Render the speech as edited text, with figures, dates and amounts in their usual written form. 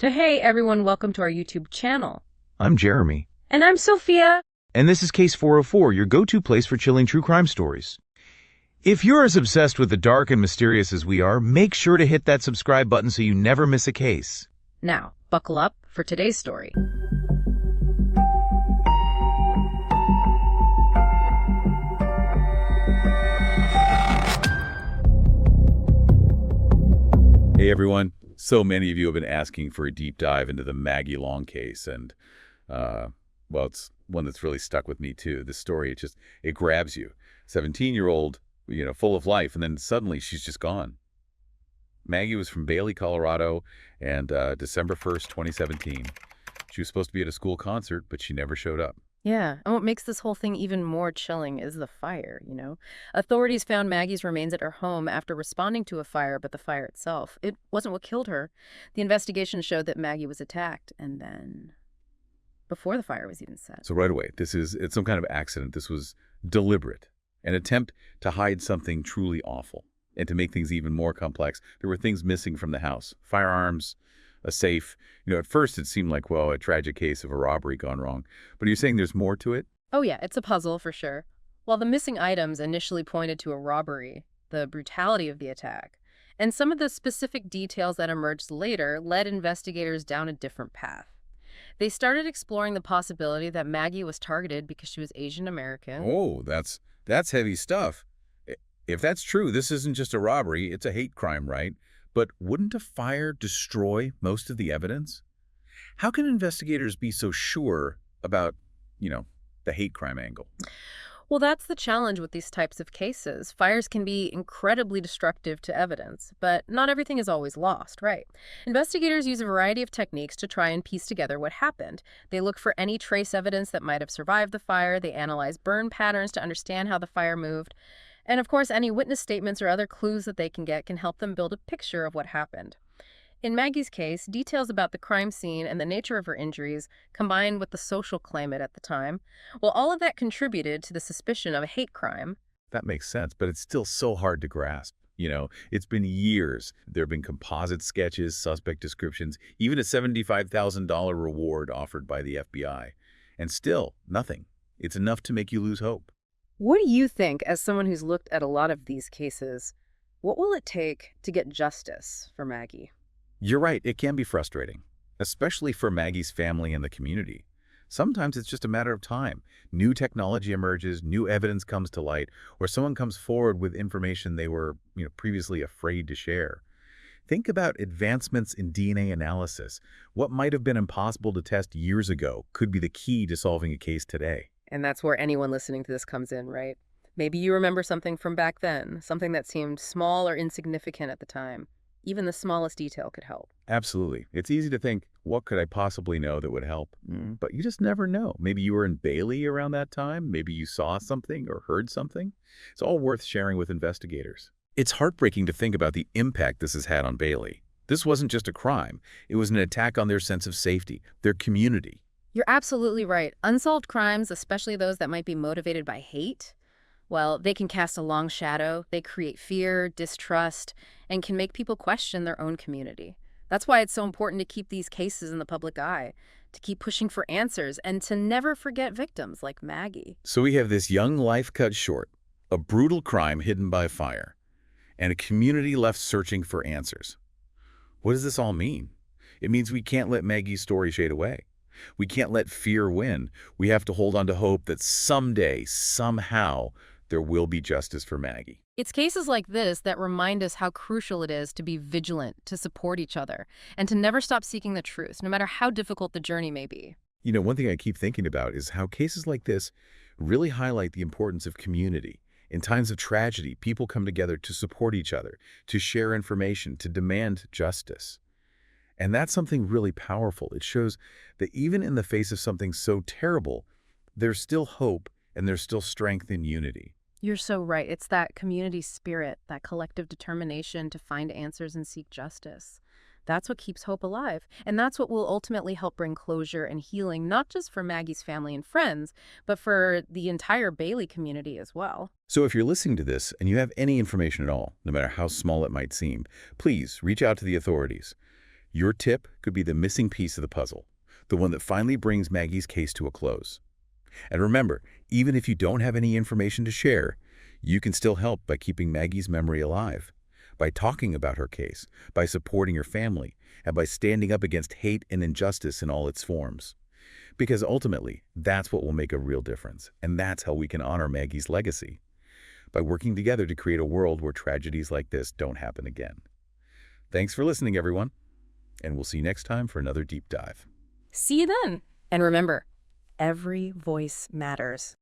So hey everyone, welcome to our YouTube channel. I'm Jeremy. And I'm Sophia. And this is Case 404, your go-to place for chilling true crime stories. If you're as obsessed with the dark and mysterious as we are, make sure to hit that subscribe button so you never miss a case. Now, buckle up for today's story. Hey everyone, so many of you have been asking for a deep dive into the Maggie Long case, and well, it's one that's really stuck with me too. This story, it grabs you. 17-year-old, full of life, and then suddenly she's just gone. Maggie was from Bailey, Colorado, and December 1st, 2017. She was supposed to be at a school concert, but she never showed up. Yeah, and what makes this whole thing even more chilling is the fire. Authorities found Maggie's remains at her home after responding to a fire, but the fire itself, it wasn't what killed her. The investigation showed that Maggie was attacked, and then before the fire was even set. So right away, it's some kind of accident. This was deliberate, an attempt to hide something truly awful. And to make things even more complex, there were things missing from the house. Firearms, a safe. At first it seemed like, well, a tragic case of a robbery gone wrong. But are you saying there's more to it? Oh yeah, it's a puzzle for sure. While the missing items initially pointed to a robbery, the brutality of the attack, and some of the specific details that emerged later led investigators down a different path. They started exploring the possibility that Maggie was targeted because she was Asian American. Oh, that's heavy stuff. If that's true, this isn't just a robbery, it's a hate crime, right? But wouldn't a fire destroy most of the evidence? How can investigators be so sure about, the hate crime angle? Well, that's the challenge with these types of cases. Fires can be incredibly destructive to evidence, but not everything is always lost, right? Investigators use a variety of techniques to try and piece together what happened. They look for any trace evidence that might have survived the fire. They analyze burn patterns to understand how the fire moved. And of course, any witness statements or other clues that they can get can help them build a picture of what happened. In Maggie's case, details about the crime scene and the nature of her injuries, combined with the social climate at the time, well, all of that contributed to the suspicion of a hate crime. That makes sense, but it's still so hard to grasp. It's been years. There have been composite sketches, suspect descriptions, even a $75,000 reward offered by the FBI. And still, nothing. It's enough to make you lose hope. What do you think, as someone who's looked at a lot of these cases, what will it take to get justice for Maggie? You're right, it can be frustrating, especially for Maggie's family and the community. Sometimes it's just a matter of time. New technology emerges, new evidence comes to light, or someone comes forward with information they were, previously afraid to share. Think about advancements in DNA analysis. What might have been impossible to test years ago could be the key to solving a case today. And that's where anyone listening to this comes in, right? Maybe you remember something from back then, something that seemed small or insignificant at the time. Even the smallest detail could help. Absolutely. It's easy to think, what could I possibly know that would help? But you just never know. Maybe you were in Bailey around that time. Maybe you saw something or heard something. It's all worth sharing with investigators. It's heartbreaking to think about the impact this has had on Bailey. This wasn't just a crime. It was an attack on their sense of safety, their community. You're absolutely right. Unsolved crimes, especially those that might be motivated by hate, well, they can cast a long shadow. They create fear, distrust, and can make people question their own community. That's why it's so important to keep these cases in the public eye, to keep pushing for answers, and to never forget victims like Maggie. So we have this young life cut short, a brutal crime hidden by fire, and a community left searching for answers. What does this all mean? It means we can't let Maggie's story shade away. We can't let fear win. We have to hold on to hope that someday, somehow, there will be justice for Maggie. It's cases like this that remind us how crucial it is to be vigilant, to support each other, and to never stop seeking the truth, no matter how difficult the journey may be. One thing I keep thinking about is how cases like this really highlight the importance of community. In times of tragedy, people come together to support each other, to share information, to demand justice. And that's something really powerful. It shows that even in the face of something so terrible, there's still hope and there's still strength in unity. You're so right. It's that community spirit, that collective determination to find answers and seek justice. That's what keeps hope alive. And that's what will ultimately help bring closure and healing, not just for Maggie's family and friends, but for the entire Bailey community as well. So if you're listening to this and you have any information at all, no matter how small it might seem, please reach out to the authorities. Your tip could be the missing piece of the puzzle, the one that finally brings Maggie's case to a close. And remember, even if you don't have any information to share, you can still help by keeping Maggie's memory alive, by talking about her case, by supporting her family, and by standing up against hate and injustice in all its forms. Because ultimately, that's what will make a real difference, and that's how we can honor Maggie's legacy, by working together to create a world where tragedies like this don't happen again. Thanks for listening, everyone, and we'll see you next time for another deep dive. See you then. And remember, every voice matters.